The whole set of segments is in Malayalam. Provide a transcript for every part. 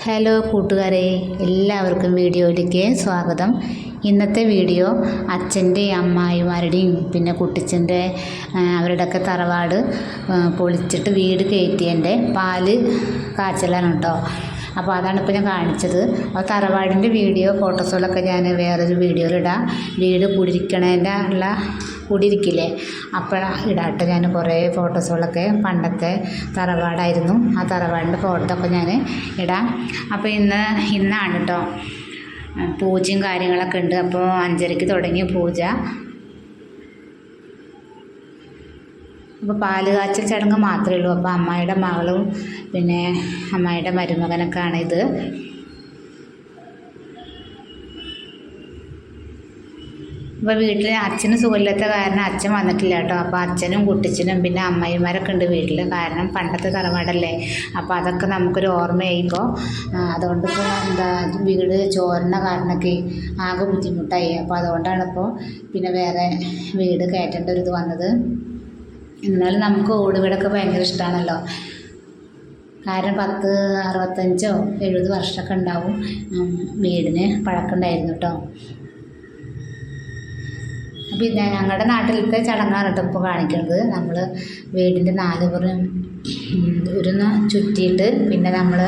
ഹലോ കൂട്ടുകാരെ, എല്ലാവർക്കും വീഡിയോയിലേക്ക് സ്വാഗതം. ഇന്നത്തെ വീഡിയോ അച്ഛൻ്റെയും അമ്മായിമാരുടെയും പിന്നെ കുട്ടിച്ചൻ്റെ അവരുടെയൊക്കെ തറവാട് പൊളിച്ചിട്ട് വീട് കയറ്റിയതിൻ്റെ പാല് കാച്ചലാണ് കേട്ടോ. അപ്പോൾ അതാണ് ഇപ്പോൾ ഞാൻ കാണിച്ചത്. അപ്പോൾ തറവാടിൻ്റെ വീഡിയോ ഫോട്ടോസുകളൊക്കെ ഞാൻ വേറൊരു വീഡിയോയിലിടാം. വീട് കുടിയിരിക്കണേൻ്റെ ഉള്ള കുടിയിരിക്കില്ലേ അപ്പോൾ ഇടാട്ടോ. ഞാൻ കുറേ ഫോട്ടോസുകളൊക്കെ പണ്ടത്തെ തറവാടായിരുന്നു, ആ തറവാടിൻ്റെ ഫോട്ടോ ഒക്കെ ഞാൻ ഇടാം. അപ്പോൾ ഇന്നാണ് കേട്ടോ പൂജയും കാര്യങ്ങളൊക്കെ ഉണ്ട്. അപ്പോൾ 5:30 തുടങ്ങിയ പൂജ. അപ്പോൾ പാല് കാച്ചൽ ചടങ്ങ് മാത്രമേ ഉള്ളൂ. അപ്പോൾ അമ്മായിയുടെ മകളും പിന്നെ അമ്മായിയുടെ മരുമകനൊക്കെ ആണ് ഇത്. അപ്പോൾ വീട്ടിൽ അച്ഛന് സുഖമില്ലാത്ത കാരണം അച്ഛൻ വന്നിട്ടില്ല കേട്ടോ. അപ്പോൾ അച്ഛനും കുട്ടിച്ചനും പിന്നെ അമ്മായിമാരൊക്കെ ഉണ്ട് വീട്ടിൽ. കാരണം പണ്ടത്തെ തറവാടല്ലേ, അപ്പോൾ അതൊക്കെ നമുക്കൊരു ഓർമ്മയായിപ്പോൾ. അതുകൊണ്ട് ഇപ്പോൾ വീട് ചോരണ കാരണമൊക്കെ ആകെ ബുദ്ധിമുട്ടായി. അപ്പോൾ അതുകൊണ്ടാണ് ഇപ്പോൾ പിന്നെ വേറെ വീട് കയറ്റേണ്ട ഒരു ഇത് വന്നത്. എന്നാലും നമുക്ക് ഓട് വീടൊക്കെ ഭയങ്കര ഇഷ്ടമാണല്ലോ. കാരണം 10, 65, 70 വർഷമൊക്കെ ഉണ്ടാവും വീടിന് പഴക്കമുണ്ടായിരുന്നു കേട്ടോ. അപ്പോൾ ഞങ്ങളുടെ നാട്ടിലത്തെ ചടങ്ങാണ് കേട്ടോ ഇപ്പോൾ കാണിക്കുന്നത്. നമ്മൾ വീടിൻ്റെ 4 പുറം ചുറ്റിയിട്ട് പിന്നെ നമ്മൾ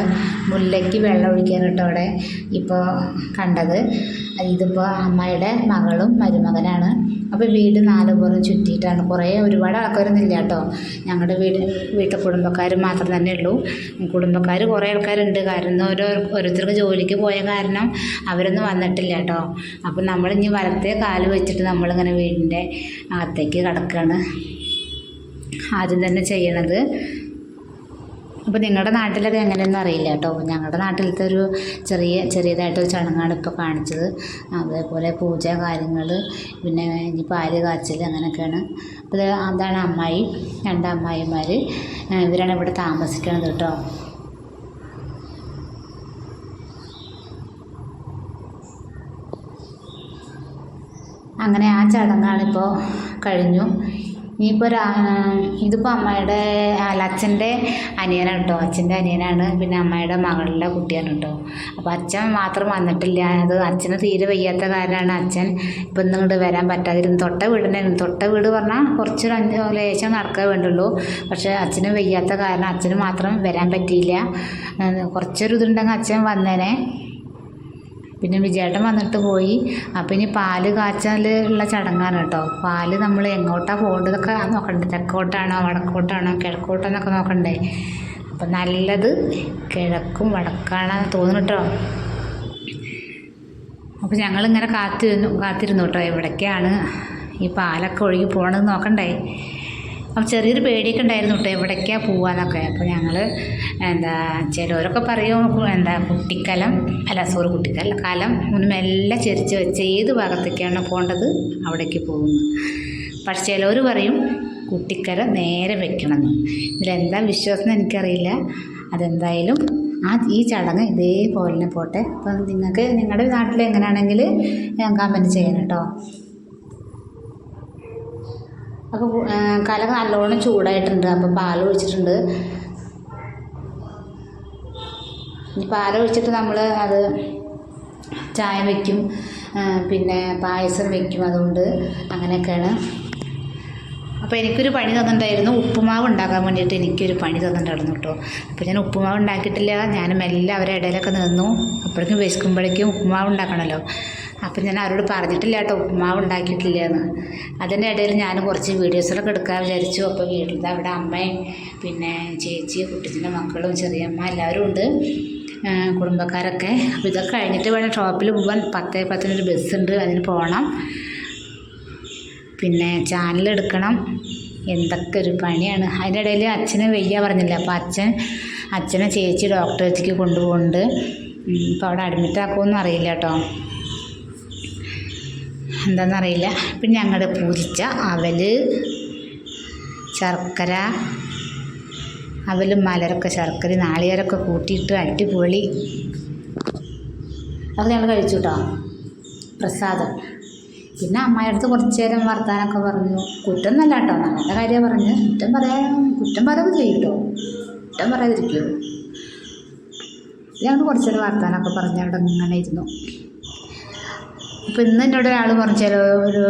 മുല്ലയ്ക്ക് വെള്ളം ഒഴിക്കാൻ കേട്ടോ അവിടെ ഇപ്പോൾ കണ്ടത്. ഇതിപ്പോൾ അമ്മയുടെ മകളും മരുമകനാണ്. അപ്പോൾ വീട് 4 പുറം ചുറ്റിയിട്ടാണ്. ഒരുപാട് ആൾക്കാരൊന്നും ഇല്ല കേട്ടോ. ഞങ്ങളുടെ വീട്ടിൽ കുടുംബക്കാർ മാത്രം തന്നെ ഉള്ളൂ. കുടുംബക്കാർ കുറേ ആൾക്കാരുണ്ട്. കാരണം ഓരോരുത്തർക്ക് ജോലിക്ക് പോയ കാരണം അവരൊന്നും വന്നിട്ടില്ല കേട്ടോ. അപ്പോൾ നമ്മളിനി വലത്തെ കാല് വെച്ചിട്ട് നമ്മളിങ്ങനെ വീടിൻ്റെ അകത്തേക്ക് കിടക്കുകയാണ് ആദ്യം തന്നെ ചെയ്യണത്. അപ്പോൾ നിങ്ങളുടെ നാട്ടിലൊക്കെ എങ്ങനെയൊന്നും അറിയില്ല കേട്ടോ. ഞങ്ങളുടെ നാട്ടിലത്തെ ഒരു ചെറിയതായിട്ടൊരു ചടങ്ങാണ് ഇപ്പോൾ കാണിച്ചത്. അതേപോലെ പൂജ കാര്യങ്ങൾ പിന്നെ ഇനി പാല് കാച്ചൽ അങ്ങനെയൊക്കെയാണ്. അപ്പോൾ അതാണ് അമ്മായി, 2 അമ്മായിമാർ. ഇവരാണ് ഇവിടെ താമസിക്കുന്നത് കേട്ടോ. അങ്ങനെ ആ ചടങ്ങാണിപ്പോൾ കഴിഞ്ഞു. ഇനിയിപ്പോൾ ഇതിപ്പോൾ അമ്മയുടെ അച്ഛൻ്റെ അനിയനാണ് കേട്ടോ. അച്ഛൻ്റെ അനിയനാണ്, പിന്നെ അമ്മയുടെ മകളുടെ കുട്ടിയാണ് കേട്ടോ. അപ്പോൾ അച്ഛൻ മാത്രം വന്നിട്ടില്ല. അത് അച്ഛന് തീരെ വയ്യാത്ത കാരണമാണ് അച്ഛൻ ഇപ്പം ഇങ്ങോട്ട് വരാൻ പറ്റാതിരുന്നു. തൊട്ട വീട് പറഞ്ഞാൽ കുറച്ച് ലേശം നടക്കാൻ വേണ്ടുള്ളൂ. പക്ഷേ അച്ഛന് വയ്യാത്ത കാരണം അച്ഛന് മാത്രം വരാൻ പറ്റിയില്ല. കുറച്ചൊരു ഇതുണ്ടെങ്കിൽ അച്ഛൻ വന്നേനെ. പിന്നെ വിജയേട്ടൻ വന്നിട്ട് പോയി. അപ്പം ഇനി പാല് കാച്ചാലുള്ള ചടങ്ങാണ് കേട്ടോ. പാല് നമ്മൾ എങ്ങോട്ടാണ് പോകേണ്ടതൊക്കെ നോക്കണ്ടേ. തെക്കോട്ടാണോ വടക്കോട്ടാണോ കിഴക്കോട്ടാന്നൊക്കെ നോക്കണ്ടേ. അപ്പം നല്ലത് കിഴക്കും വടക്കാണെന്ന് തോന്നുന്നു കേട്ടോ. അപ്പോൾ ഞങ്ങളിങ്ങനെ കാത്തിരുന്നു കേട്ടോ എവിടേക്കാണ് ഈ പാലൊക്കെ ഒഴുകി പോകണമെന്ന് നോക്കണ്ടേ. അപ്പം ചെറിയൊരു പേടിയൊക്കെ ഉണ്ടായിരുന്നു കേട്ടോ എവിടേക്കാണ് പോവാന്നൊക്കെ. അപ്പോൾ ഞങ്ങൾ ചിലവരൊക്കെ പറയും കുട്ടിക്കാലം ഒന്ന് മെല്ലെ ചെരിച്ച് വെച്ച് ഏത് ഭാഗത്തേക്കാണ് പോകേണ്ടത് അവിടേക്ക് പോകുന്നു. പക്ഷെ ചിലവർ പറയും കുട്ടിക്കല നേരെ വെക്കണമെന്ന്. ഇതിലെന്താ വിശ്വാസം എനിക്കറിയില്ല. അതെന്തായാലും ഈ ചടങ്ങ് ഇതേപോലെ പോട്ടെ. അപ്പം നിങ്ങൾക്ക് നിങ്ങളുടെ നാട്ടിൽ എങ്ങനെയാണെങ്കിൽ കമൻറ്റ് ചെയ്യണം കേട്ടോ. അപ്പോൾ കല നല്ലോണം ചൂടായിട്ടുണ്ട്. അപ്പോൾ പാൽ ഒഴിച്ചിട്ടുണ്ട്. ഈ പാലൊഴിച്ചിട്ട് നമ്മൾ അത് ചായ വയ്ക്കും, പിന്നെ പായസം വയ്ക്കും. അതുകൊണ്ട് അങ്ങനെയൊക്കെയാണ്. അപ്പോൾ എനിക്കൊരു പണി തന്നിട്ടുണ്ടായിരുന്നു. ഉപ്പുമാവ് ഉണ്ടാക്കാൻ വേണ്ടിയിട്ട് എനിക്കൊരു പണി തന്നിട്ടുണ്ടായിരുന്നു കേട്ടോ. അപ്പോൾ ഞാൻ ഉപ്പുമാവ് ഉണ്ടാക്കിയിട്ടില്ല. ഞാൻ മെല്ലെ അവരുടെ ഇടയിലൊക്കെ നിന്നു. അപ്പോഴേക്കും വിശക്കുമ്പോഴേക്കും ഉപ്പുമാവ് ഉണ്ടാക്കണമല്ലോ. അപ്പം ഞാൻ അവരോട് പറഞ്ഞിട്ടില്ല കേട്ടോ ഉപ്പുമാവ് ഉണ്ടാക്കിയിട്ടില്ല എന്ന്. അതിൻ്റെ ഇടയിൽ ഞാൻ കുറച്ച് വീഡിയോസിലൊക്കെ എടുക്കാൻ വിചാരിച്ചു. അപ്പോൾ വീട്ടിൽ അവിടെ അമ്മയും പിന്നെ ചേച്ചി, കുട്ടിച്ചൻ്റെ മക്കളും ചെറിയമ്മ എല്ലാവരും ഉണ്ട്, കുടുംബക്കാരൊക്കെ. അപ്പോൾ ഇതൊക്കെ കഴിഞ്ഞിട്ട് വേണം ഷോപ്പിൽ പോകാൻ. 10:10 ബസ്സുണ്ട്, അതിന് പോകണം. പിന്നെ ചാനൽ എടുക്കണം. എന്തൊക്കെ ഒരു പണിയാണ്. അതിൻ്റെ ഇടയിൽ അച്ഛന് വയ്യ പറഞ്ഞില്ല. അപ്പോൾ അച്ഛനെ ചേച്ചി ഡോക്ടറേക്ക് കൊണ്ടുപോകുന്നുണ്ട്. ഇപ്പോൾ അവിടെ അഡ്മിറ്റ് ആക്കുമെന്നും അറിയില്ല കേട്ടോ, എന്താണെന്നറിയില്ല. പിന്നെ ഞങ്ങളുടെ പൂജിച്ച ശർക്കര മലരൊക്കെ ശർക്കര നാളികേരമൊക്കെ കൂട്ടിയിട്ട് അടിപൊളി. അത് ഞങ്ങൾ കഴിച്ചു കേട്ടോ, പ്രസാദം. പിന്നെ അമ്മയുടെ അടുത്ത് കുറച്ച് നേരം വർത്താനമൊക്കെ പറഞ്ഞു. കുറ്റം നല്ല കേട്ടോ, നല്ല കാര്യമാണ് പറഞ്ഞ്. കുറ്റം പറയുന്നത് ചെയ്യും കേട്ടോ, കുറ്റം പറയാതിരിക്കുമോ. ഞങ്ങൾ കുറച്ച് നേരം വർത്താനമൊക്കെ പറഞ്ഞ് അവിടെ ഇങ്ങനെ ഇരുന്നു. അപ്പോൾ ഇന്ന് എന്നോട് ഒരാൾ പറഞ്ഞു, ഒരു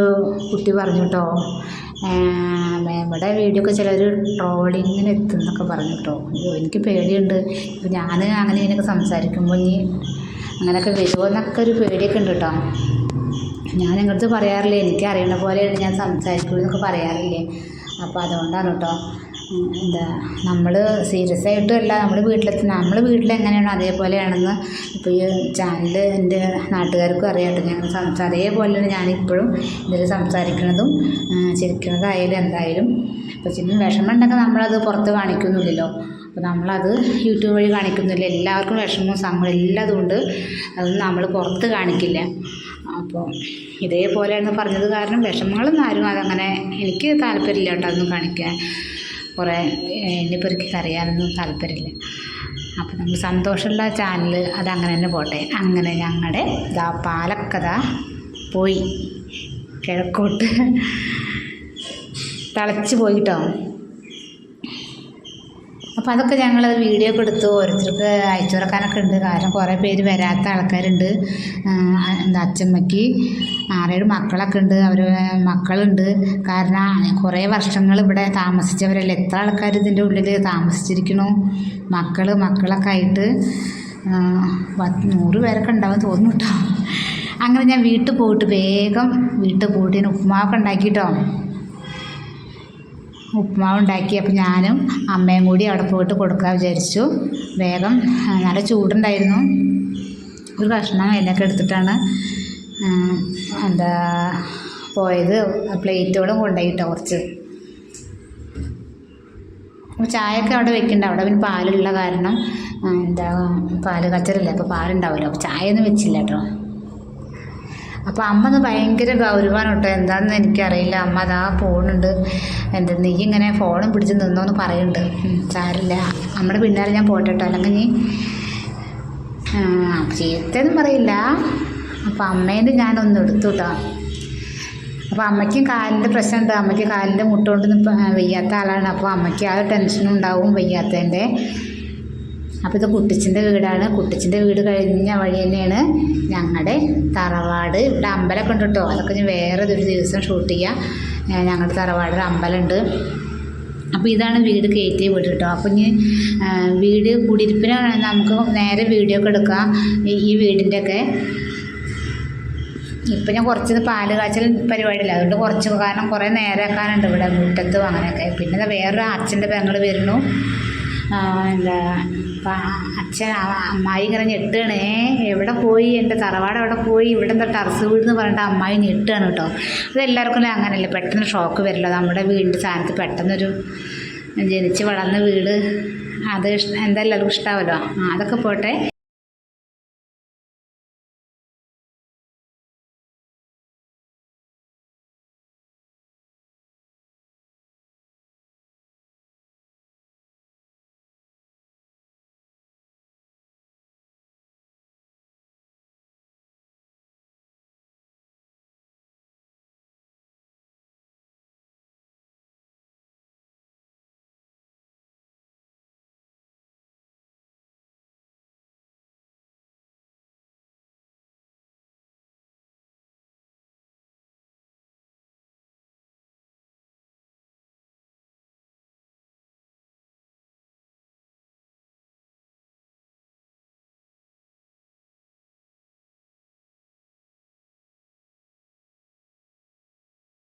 കുട്ടി പറഞ്ഞു കേട്ടോ, നമ്മുടെ വീഡിയോ ഒക്കെ ചിലർ ട്രോളിങ്ങിന് എത്തുന്നൊക്കെ പറഞ്ഞു കേട്ടോ. അയ്യോ എനിക്ക് പേടിയുണ്ട്. ഇപ്പോൾ ഞാൻ അങ്ങനെ ഇങ്ങനെയൊക്കെ സംസാരിക്കുമ്പോൾ ഇനി അങ്ങനെയൊക്കെ വരുമോ എന്നൊക്കെ ഒരു പേടിയൊക്കെ ഉണ്ട് കേട്ടോ. ഞാൻ നിങ്ങളടുത്ത് പറയാറില്ലേ, എനിക്ക് അറിയണ പോലെയാണ് ഞാൻ സംസാരിക്കുള്ളൂ എന്നൊക്കെ പറയാറില്ലേ. അപ്പോൾ അതുകൊണ്ടാണ് കേട്ടോ. നമ്മൾ സീരിയസ് ആയിട്ടും അല്ല, നമ്മൾ വീട്ടിലെങ്ങനെയാണോ അതേപോലെയാണെന്ന് ഇപ്പോൾ ഈ ചാനൽ എൻ്റെ നാട്ടുകാർക്കും അറിയാട്ടോ. ഞങ്ങൾ അതേപോലെയാണ് ഞാനിപ്പോഴും ഇതിൽ സംസാരിക്കുന്നതും ചിരിക്കുന്നതായാലും എന്തായാലും. അപ്പോൾ വിഷമം ഉണ്ടെങ്കിൽ നമ്മളത് പുറത്ത് കാണിക്കുന്നില്ലല്ലോ. അപ്പോൾ നമ്മളത് യൂട്യൂബ് വഴി കാണിക്കുന്നില്ല. എല്ലാവർക്കും വിഷമവും സങ്കടവും എല്ലാതും ഉണ്ട്, അതൊന്നും നമ്മൾ പുറത്ത് കാണിക്കില്ല. അപ്പോൾ ഇതേപോലെയാണ് പറഞ്ഞത് കാരണം വിഷമങ്ങളൊന്നും ആരും അതങ്ങനെ എനിക്ക് താല്പര്യമില്ല കേട്ടോ അതൊന്നും കാണിക്കാൻ. കുറേ എണ്ണിപ്പെറുക്കി കരയാനൊന്നും താല്പര്യമില്ല. അപ്പോൾ നമ്മൾ സന്തോഷമുള്ള ചാനൽ അതങ്ങനെ തന്നെ പോട്ടെ. അങ്ങനെ ഞങ്ങളുടെ പാലക്കഥ പോയി കിഴക്കോട്ട് തിളച്ച് പോയിട്ടോ. അപ്പോൾ അതൊക്കെ ഞങ്ങൾ വീഡിയോ ഒക്കെ എടുത്തു ഓരോരുത്തർക്ക് അയച്ചു കൊടുക്കാനൊക്കെ ഉണ്ട്. കാരണം കുറേ പേര് വരാത്ത ആൾക്കാരുണ്ട്. അച്ഛമ്മയ്ക്ക് 6-7 മക്കളൊക്കെ ഉണ്ട്, അവർ മക്കളുണ്ട്. കാരണം കുറേ വർഷങ്ങൾ ഇവിടെ താമസിച്ചവരല്ലേ, എത്ര ആൾക്കാർ ഇതിൻ്റെ ഉള്ളിൽ താമസിച്ചിരിക്കണു. മക്കളൊക്കെ ആയിട്ട് 100 പേരൊക്കെ ഉണ്ടാവും തോന്നുന്നു കേട്ടോ. അങ്ങനെ ഞാൻ വീട്ടിൽ പോയിട്ട് ഞാൻ ഉപ്പുമാവൊക്കെ ഉണ്ടാക്കിട്ടോ. ഉപ്പുമാവുണ്ടാക്കി. അപ്പോൾ ഞാനും അമ്മയും കൂടി അവിടെ പോയിട്ട് കൊടുക്കാൻ വിചാരിച്ചു. വേഗം നല്ല ചൂടുണ്ടായിരുന്നു. ഒരു കഷ്ണം അതിനൊക്കെ എടുത്തിട്ടാണ് പോയത്. പ്ലേറ്റുകളും കൊണ്ടുപോയിട്ടോ കുറച്ച്. അപ്പോൾ ചായയൊക്കെ അവിടെ വെക്കുന്നുണ്ട്. അവിടെ പിന്നെ പാലുള്ള കാരണം പാല് കച്ചറില്ല, അപ്പോൾ പാലുണ്ടാവില്ല. അപ്പോൾ ചായയൊന്നും വെച്ചില്ല കേട്ടോ. അപ്പോൾ അമ്മ ഭയങ്കര ഗൗരവമാണ് കേട്ടോ. എന്താണെന്ന് എനിക്കറിയില്ല. അമ്മ അതാ പോകുന്നുണ്ട്. നീ ഇങ്ങനെ ഫോണും പിടിച്ച് നിന്നോന്ന് പറയുന്നുണ്ട്. സാരില്ല, നമ്മുടെ പിന്നാലെ ഞാൻ പോട്ടെ കേട്ടോ, അല്ലെങ്കിൽ നീ ചീത്തയൊന്നും പറയില്ല. അപ്പോൾ അമ്മേൻ്റെ ഞാനൊന്ന് എടുത്തു കേട്ടോ. അപ്പോൾ അമ്മയ്ക്കും കാലിൻ്റെ പ്രശ്നമുണ്ട്. അമ്മയ്ക്ക് കാലിൻ്റെ മുട്ടുകൊണ്ട് വയ്യാത്ത ആളാണ്. അപ്പോൾ അമ്മയ്ക്ക് ആ ടെൻഷനും ഉണ്ടാവും വയ്യാത്തതിൻ്റെ. അപ്പോൾ ഇത് കുട്ടിച്ചിൻ്റെ വീടാണ്. കുട്ടിച്ചിൻ്റെ വീട് കഴിഞ്ഞ വഴി തന്നെയാണ് ഞങ്ങളുടെ തറവാട്. ഇവിടെ അമ്പലമൊക്കെ ഉണ്ട് കേട്ടോ. അതൊക്കെ ഞാൻ വേറെ ഒരു ദിവസം ഷൂട്ട് ചെയ്യാം. ഞങ്ങളുടെ തറവാട് അമ്പലമുണ്ട്. അപ്പോൾ ഇതാണ് വീട് കയറ്റിയ വീട് കേട്ടോ. അപ്പോൾ ഇനി വീട് കുടിയിരിപ്പിന് നമുക്ക് നേരെ വീഡിയോ ഒക്കെ എടുക്കാം ഈ വീടിൻ്റെയൊക്കെ. ഇപ്പം ഞാൻ കുറച്ച് പാല് കാച്ചൽ പരിപാടിയില്ല, അതുകൊണ്ട് കുറച്ച് കാരണം കുറേ നേരമാക്കാനുണ്ട് ഇവിടെ മുറ്റത്തും അങ്ങനെയൊക്കെ. പിന്നെ വേറൊരു അച്ഛൻ്റെ പെങ്ങൾ വരുന്നു. അച്ഛൻ അമ്മായി ഇങ്ങനെ ഞെട്ടുകയാണ്. എവിടെ പോയി, എൻ്റെ തറവാട് എവിടെ പോയി, ഇവിടെ എന്താ ടെറസ് വീട് എന്ന് പറഞ്ഞിട്ട് അമ്മായി ഞെട്ടുകയാണ് കേട്ടോ. അതെല്ലാവർക്കും അങ്ങനെയല്ലേ, പെട്ടെന്ന് ഷോക്ക് വരില്ല. നമ്മുടെ വീടിൻ്റെ സ്ഥാനത്ത് പെട്ടെന്നൊരു ജനിച്ച് വളർന്ന വീട് അത് എന്തായാലും എല്ലാവർക്കും ഇഷ്ടാവല്ലോ. അതൊക്കെ പോട്ടെ.